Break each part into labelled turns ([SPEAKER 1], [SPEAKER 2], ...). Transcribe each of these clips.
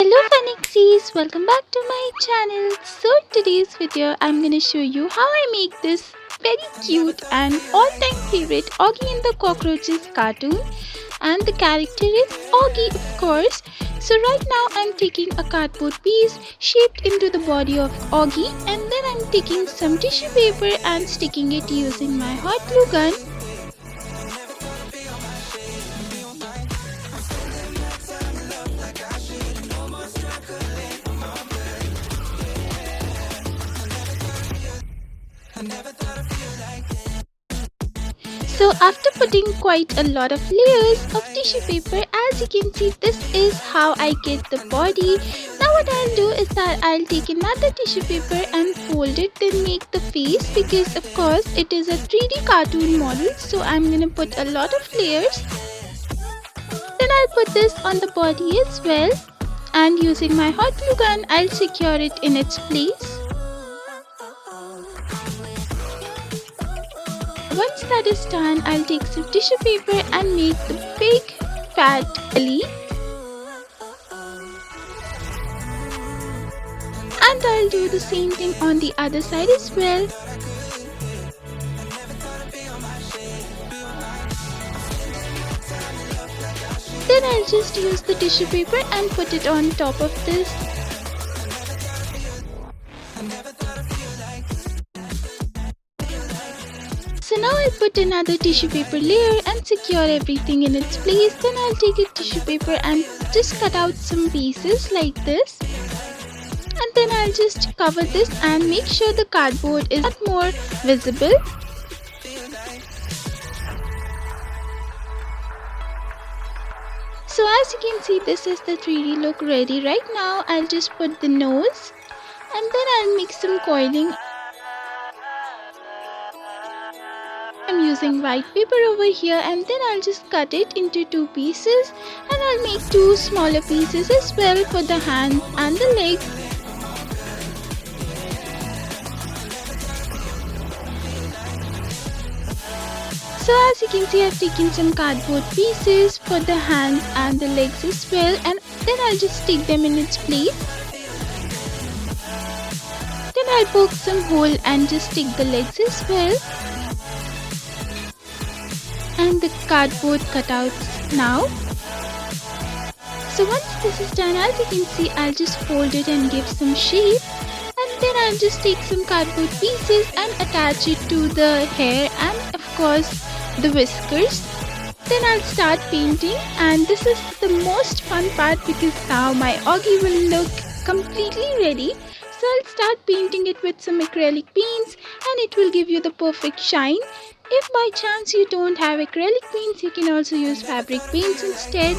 [SPEAKER 1] Hello FunXcies, welcome back to my channel. So today's video I'm gonna show you how I make this very cute and all-time favorite Augie and the Cockroaches cartoon, and the character is Augie, of course. So right now I'm taking a cardboard piece shaped into the body of Augie, and then I'm taking some tissue paper and sticking it using my hot glue gun. So after putting quite a lot of layers of tissue paper, as you can see, this is how I get the body. Now what I'll do is that I'll take another tissue paper and fold it, then make the face, because of course it is a 3D cartoon model, so I'm gonna put a lot of layers. Then I'll put this on the body as well, and using my hot glue gun I'll secure it in its place. Once that is done, I'll take some tissue paper and make the big fat belly. And I'll do the same thing on the other side as well. Then I'll just use the tissue paper and put it on top of this. So now I'll put another tissue paper layer and secure everything in its place. Then I'll take a tissue paper and just cut out some pieces like this. And then I'll just cover this and make sure the cardboard is not more visible. So as you can see, this is the 3D look ready. Right now I'll just put the nose, and then I'll make some coiling. I'm using white paper over here, and then I'll just cut it into two pieces, and I'll make two smaller pieces as well for the hand and the leg. So as you can see, I've taken some cardboard pieces for the hands and the legs as well, and then I'll just stick them in its place. Then I'll poke some hole and just stick the legs as well. And the cardboard cutouts now. So once this is done, as you can see, I'll just fold it and give some shape, and then I'll just take some cardboard pieces and attach it to the hair and of course the whiskers. Then I'll start painting, and this is the most fun part because now my Augie will look completely ready. So I'll start painting it with some acrylic paints, and it will give you the perfect shine. If by chance you don't have acrylic paints, you can also use fabric paints instead.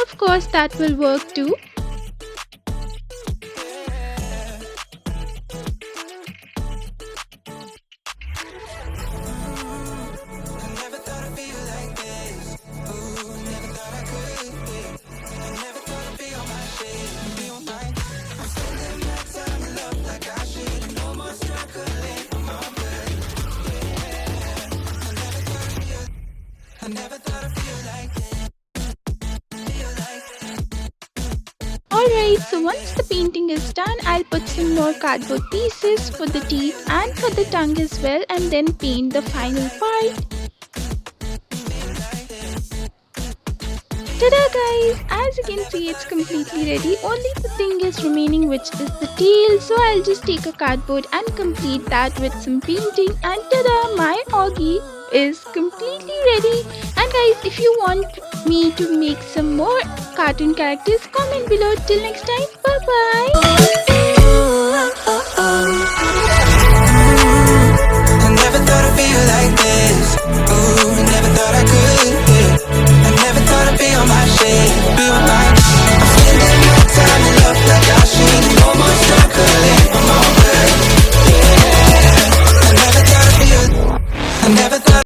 [SPEAKER 1] Of course, that will work too. Alright, so once the painting is done, I'll put some more cardboard pieces for the teeth and for the tongue as well, and then paint the final part. Ta-da guys! As you can see, it's completely ready. Only the thing is remaining, which is the tail. So I'll just take a cardboard and complete that with some painting, and ta-da! My Augie is completely ready. And guys, if you want me to make some more cartoon characters, comment below. Till next time, bye bye.